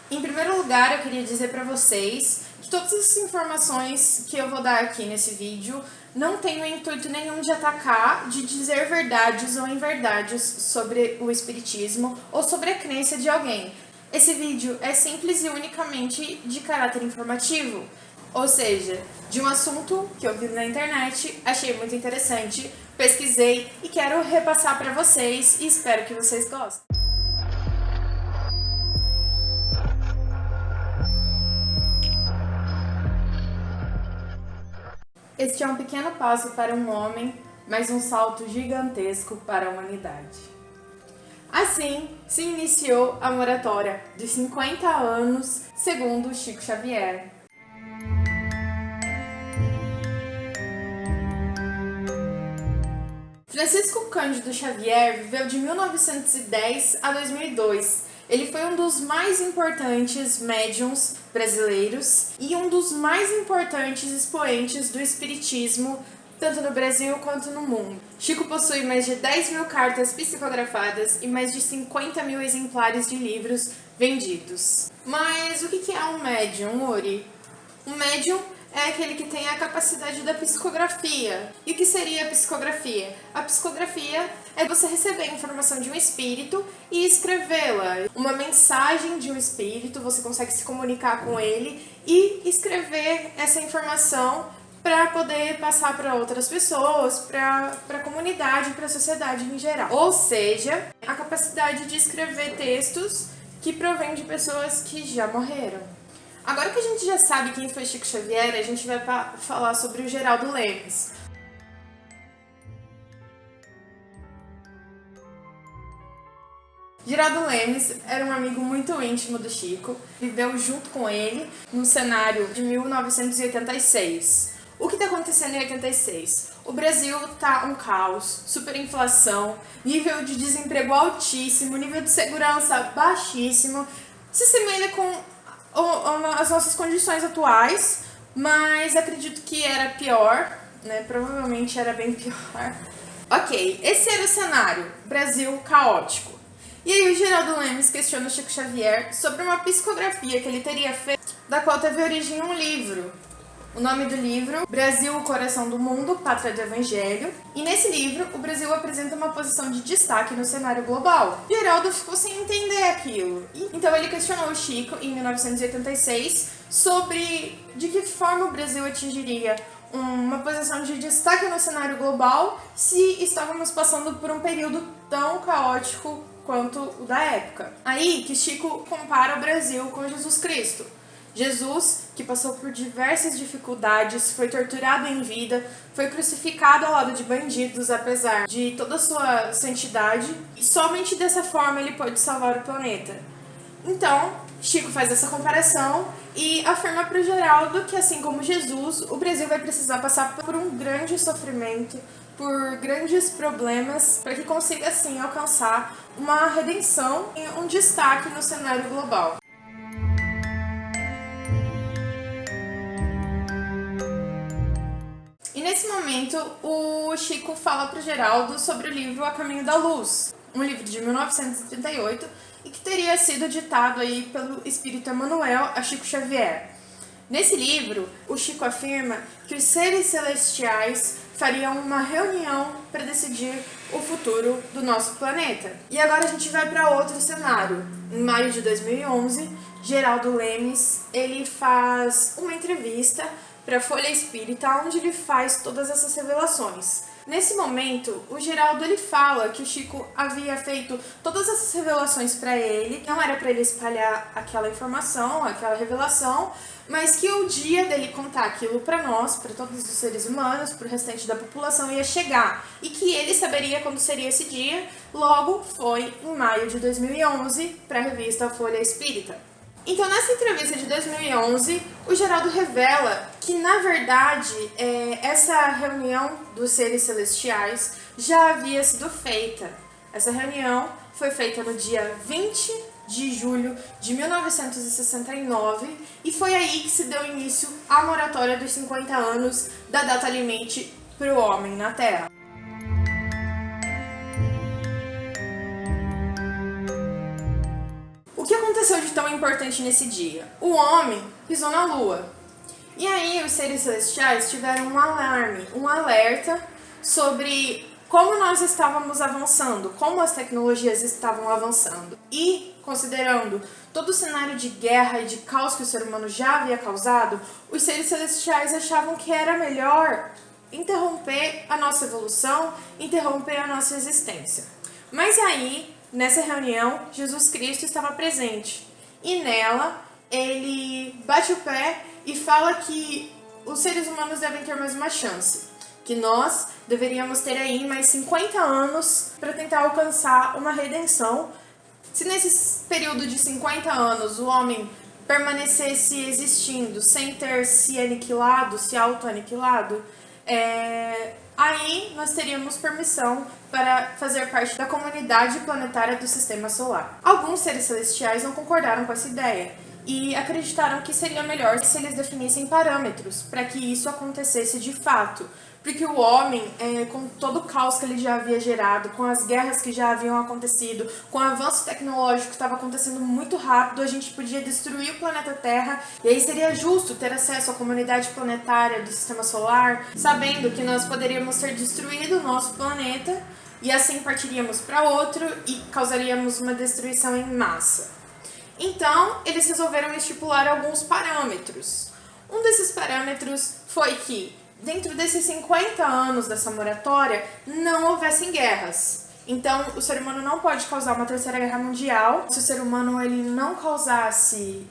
Em primeiro lugar, eu queria dizer para vocês que todas as informações que eu vou dar aqui nesse vídeo não tem o intuito nenhum de atacar, de dizer verdades ou inverdades sobre o espiritismo ou sobre a crença de alguém. Esse vídeo é simples e unicamente de caráter informativo, ou seja, de um assunto que eu vi na internet, achei muito interessante, pesquisei e quero repassar para vocês e espero que vocês gostem. Este é um pequeno passo para um homem, mas um salto gigantesco para a humanidade. Assim, se iniciou a moratória de 50 anos, segundo Chico Xavier. Francisco Cândido Xavier viveu de 1910 a 2002. Ele foi um dos mais importantes médiuns brasileiros e um dos mais importantes expoentes do espiritismo, tanto no Brasil quanto no mundo. Chico possui mais de 10 mil cartas psicografadas e mais de 50 mil exemplares de livros vendidos. Mas o que é um médium, Uri? Um médium é aquele que tem a capacidade da psicografia. E o que seria a psicografia? A psicografia é você receber a informação de um espírito e escrevê-la. Uma mensagem de um espírito, você consegue se comunicar com ele e escrever essa informação para poder passar para outras pessoas, para a comunidade, para a sociedade em geral. Ou seja, a capacidade de escrever textos que provém de pessoas que já morreram. Agora que a gente já sabe quem foi Chico Xavier, a gente vai falar sobre o Geraldo Lemes. Geraldo Lemes era um amigo muito íntimo do Chico, viveu junto com ele no cenário de 1986. O que está acontecendo em 86? O Brasil está um caos, superinflação, nível de desemprego altíssimo, nível de segurança baixíssimo, se assemelha com as nossas condições atuais, mas acredito que era pior, né? Provavelmente era bem pior. Ok, esse era o cenário, Brasil caótico. E aí o Geraldo Lemes questiona o Chico Xavier sobre uma psicografia que ele teria feito, da qual teve origem um livro. O nome do livro, Brasil, o Coração do Mundo, Pátria do Evangelho. E nesse livro, o Brasil apresenta uma posição de destaque no cenário global. Geraldo ficou sem entender aquilo. Então ele questionou o Chico, em 1986, sobre de que forma o Brasil atingiria uma posição de destaque no cenário global se estávamos passando por um período tão caótico quanto o da época. Aí que Chico compara o Brasil com Jesus Cristo. Jesus, que passou por diversas dificuldades, foi torturado em vida, foi crucificado ao lado de bandidos, apesar de toda a sua santidade, e somente dessa forma ele pôde salvar o planeta. Então, Chico faz essa comparação e afirma para o Geraldo que, assim como Jesus, o Brasil vai precisar passar por um grande sofrimento, por grandes problemas, para que consiga, assim, alcançar uma redenção e um destaque no cenário global. E nesse momento, o Chico fala para o Geraldo sobre o livro A Caminho da Luz, um livro de 1938 e que teria sido ditado aí pelo espírito Emmanuel a Chico Xavier. Nesse livro, o Chico afirma que os seres celestiais fariam uma reunião para decidir o futuro do nosso planeta. E agora a gente vai para outro cenário. Em maio de 2011, Geraldo Lemes ele faz uma entrevista para a Folha Espírita, onde ele faz todas essas revelações. Nesse momento, o Geraldo ele fala que o Chico havia feito todas essas revelações para ele, não era para ele espalhar aquela informação, aquela revelação, mas que o dia dele contar aquilo para nós, para todos os seres humanos, para o restante da população ia chegar, e que ele saberia quando seria esse dia, logo foi em maio de 2011 para a revista Folha Espírita. Então, nessa entrevista de 2011, o Geraldo revela que, na verdade, essa reunião dos seres celestiais já havia sido feita. Essa reunião foi feita no dia 20 de julho de 1969 e foi aí que se deu início à moratória dos 50 anos da data limite para o homem na Terra. O que aconteceu de tão importante nesse dia? O homem pisou na Lua. E aí os seres celestiais tiveram um alarme, um alerta sobre como nós estávamos avançando, como as tecnologias estavam avançando. E, considerando todo o cenário de guerra e de caos que o ser humano já havia causado, os seres celestiais achavam que era melhor interromper a nossa evolução, interromper a nossa existência. Mas aí, nessa reunião, Jesus Cristo estava presente. E nela, ele bate o pé e fala que os seres humanos devem ter mais uma chance. Que nós deveríamos ter aí mais 50 anos para tentar alcançar uma redenção. Se nesse período de 50 anos o homem permanecesse existindo sem ter se aniquilado, se auto-aniquilado, aí nós teríamos permissão para fazer parte da comunidade planetária do Sistema Solar. Alguns seres celestiais não concordaram com essa ideia e acreditaram que seria melhor se eles definissem parâmetros para que isso acontecesse de fato. Porque o homem, com todo o caos que ele já havia gerado, com as guerras que já haviam acontecido, com o avanço tecnológico que estava acontecendo muito rápido, a gente podia destruir o planeta Terra, e aí seria justo ter acesso à comunidade planetária do Sistema Solar, sabendo que nós poderíamos ter destruído o nosso planeta, e assim partiríamos para outro e causaríamos uma destruição em massa. Então, eles resolveram estipular alguns parâmetros. Um desses parâmetros foi que dentro desses 50 anos dessa moratória, não houvessem guerras. Então, o ser humano não pode causar uma terceira guerra mundial. Se o ser humano ele não causasse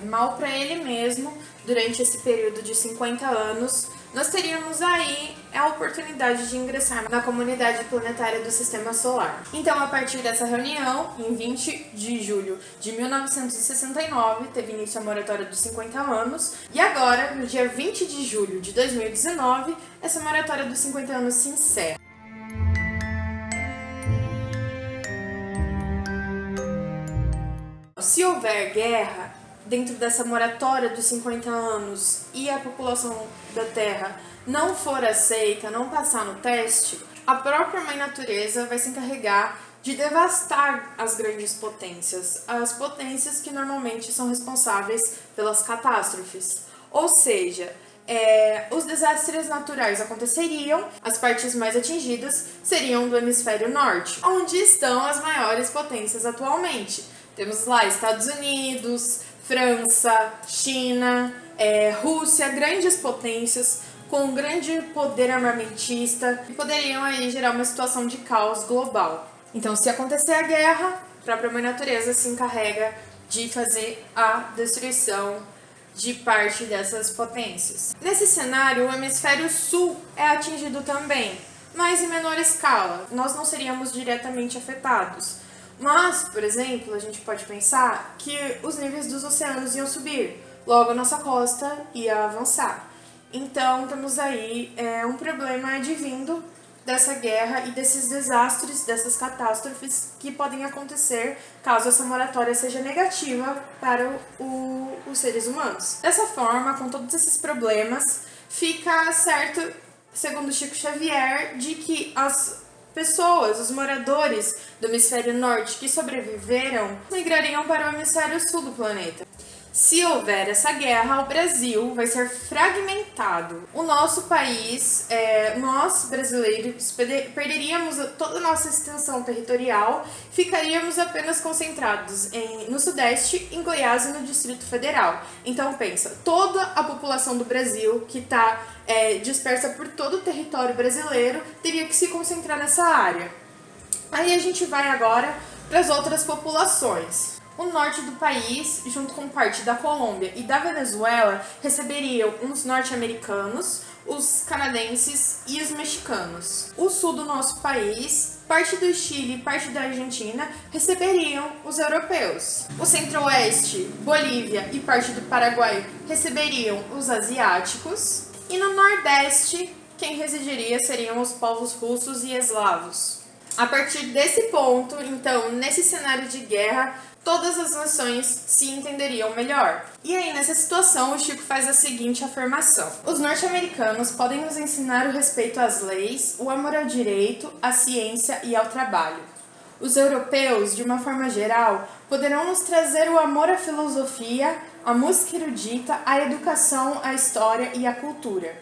mal para ele mesmo durante esse período de 50 anos, nós teríamos aí a oportunidade de ingressar na comunidade planetária do Sistema Solar. Então, a partir dessa reunião, em 20 de julho de 1969, teve início a moratória dos 50 anos, e agora, no dia 20 de julho de 2019, essa moratória dos 50 anos se encerra. Se houver guerra dentro dessa moratória dos 50 anos e a população da Terra não for aceita, não passar no teste, a própria Mãe Natureza vai se encarregar de devastar as grandes potências, as potências que normalmente são responsáveis pelas catástrofes. Ou seja, os desastres naturais aconteceriam, as partes mais atingidas seriam do hemisfério norte, onde estão as maiores potências atualmente. Temos lá Estados Unidos, França, China, Rússia, grandes potências com grande poder armamentista que poderiam aí gerar uma situação de caos global. Então, se acontecer a guerra, a própria Mãe Natureza se encarrega de fazer a destruição de parte dessas potências. Nesse cenário, o hemisfério sul é atingido também, mas em menor escala. Nós não seríamos diretamente afetados. Mas, por exemplo, a gente pode pensar que os níveis dos oceanos iam subir, logo a nossa costa ia avançar. Então, temos aí um problema advindo dessa guerra e desses desastres, dessas catástrofes que podem acontecer caso essa moratória seja negativa para os seres humanos. Dessa forma, com todos esses problemas, fica certo, segundo Chico Xavier, de que as pessoas, os moradores do hemisfério norte que sobreviveram, migrariam para o hemisfério sul do planeta. Se houver essa guerra, o Brasil vai ser fragmentado. O nosso país, nós brasileiros, perderíamos toda a nossa extensão territorial, ficaríamos apenas concentrados no Sudeste, em Goiás e no Distrito Federal. Então pensa, toda a população do Brasil que está dispersa por todo o território brasileiro teria que se concentrar nessa área. Aí a gente vai agora para as outras populações. O norte do país, junto com parte da Colômbia e da Venezuela, receberiam os norte-americanos, os canadenses e os mexicanos. O sul do nosso país, parte do Chile e parte da Argentina, receberiam os europeus. O centro-oeste, Bolívia e parte do Paraguai receberiam os asiáticos. E no nordeste, quem residiria seriam os povos russos e eslavos. A partir desse ponto, então, nesse cenário de guerra, todas as nações se entenderiam melhor. E aí, nessa situação, o Chico faz a seguinte afirmação: os norte-americanos podem nos ensinar o respeito às leis, o amor ao direito, à ciência e ao trabalho. Os europeus, de uma forma geral, poderão nos trazer o amor à filosofia, à música erudita, à educação, à história e à cultura.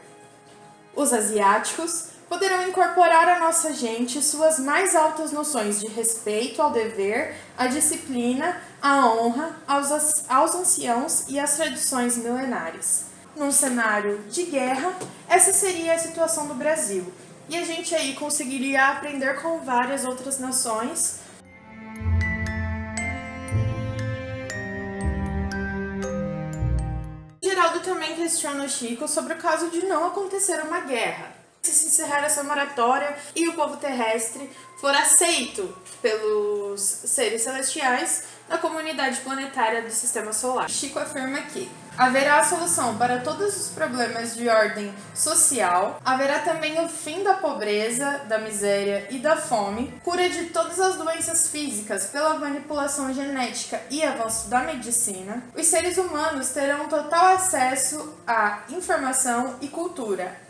Os asiáticos poderão incorporar à nossa gente suas mais altas noções de respeito ao dever, à disciplina, à honra, aos anciãos e às tradições milenares. Num cenário de guerra, essa seria a situação do Brasil. E a gente aí conseguiria aprender com várias outras nações. Geraldo também questiona o Chico sobre o caso de não acontecer uma guerra. Se encerrar essa moratória e o povo terrestre for aceito pelos seres celestiais na comunidade planetária do Sistema Solar. Chico afirma que haverá a solução para todos os problemas de ordem social, haverá também o fim da pobreza, da miséria e da fome, cura de todas as doenças físicas pela manipulação genética e avanço da medicina. Os seres humanos terão total acesso à informação e cultura.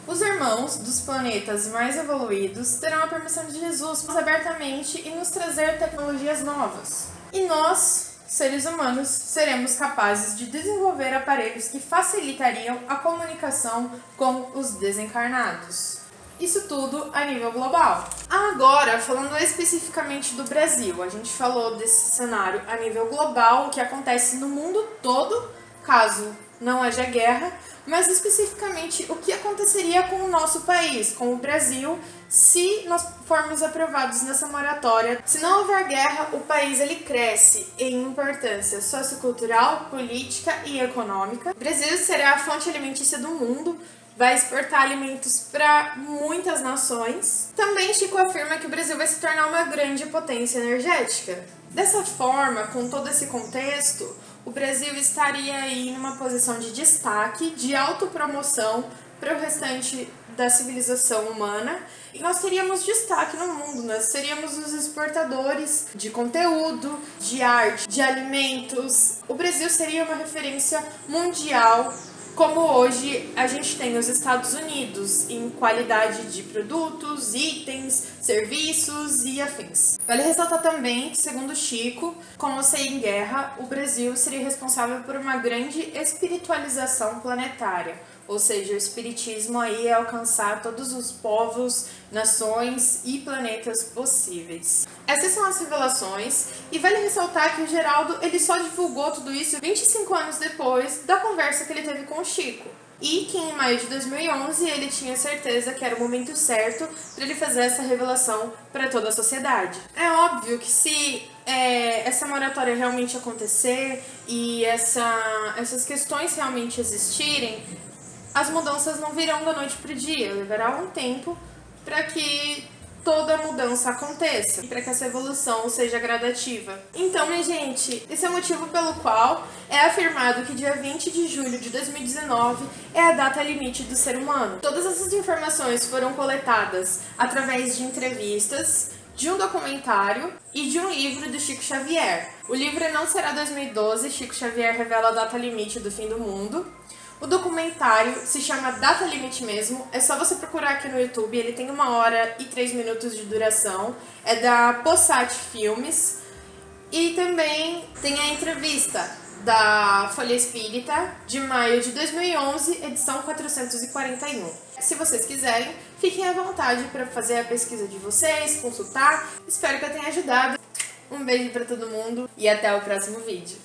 Os irmãos dos planetas mais evoluídos terão a permissão de Jesus abertamente e nos trazer tecnologias novas. E nós, seres humanos, seremos capazes de desenvolver aparelhos que facilitariam a comunicação com os desencarnados. Isso tudo a nível global. Agora, falando especificamente do Brasil, a gente falou desse cenário a nível global, o que acontece no mundo todo, caso não haja guerra, mas especificamente o que aconteceria com o nosso país, com o Brasil, se nós formos aprovados nessa moratória. Se não houver guerra, o país ele cresce em importância sociocultural, política e econômica. O Brasil será a fonte alimentícia do mundo, vai exportar alimentos para muitas nações. Também Chico afirma que o Brasil vai se tornar uma grande potência energética. Dessa forma, com todo esse contexto, o Brasil estaria aí numa posição de destaque, de autopromoção para o restante da civilização humana, e nós teríamos destaque no mundo, nós seríamos os exportadores de conteúdo, de arte, de alimentos. O Brasil seria uma referência mundial, como hoje a gente tem os Estados Unidos em qualidade de produtos, itens, serviços e afins. Vale ressaltar também que, segundo Chico, com ou sem guerra, o Brasil seria responsável por uma grande espiritualização planetária, ou seja, o espiritismo aí é alcançar todos os povos, nações e planetas possíveis. Essas são as revelações, e vale ressaltar que o Geraldo ele só divulgou tudo isso 25 anos depois da conversa que ele teve com o Chico. E que em maio de 2011 ele tinha certeza que era o momento certo para ele fazer essa revelação para toda a sociedade. É óbvio que se essa moratória realmente acontecer e essas questões realmente existirem, as mudanças não virão da noite para o dia, levará um tempo para que toda mudança aconteça e para que essa evolução seja gradativa. Então, minha gente, esse é o motivo pelo qual é afirmado que dia 20 de julho de 2019 é a data limite do ser humano. Todas essas informações foram coletadas através de entrevistas, de um documentário e de um livro do Chico Xavier. O livro Não Será 2012, Chico Xavier revela a data limite do fim do mundo. O documentário se chama Data Limite mesmo, é só você procurar aqui no YouTube, ele tem 1h03 de duração, é da Possat Filmes, e também tem a entrevista da Folha Espírita, de maio de 2011, edição 441. Se vocês quiserem, fiquem à vontade para fazer a pesquisa de vocês, consultar, espero que eu tenha ajudado. Um beijo para todo mundo e até o próximo vídeo.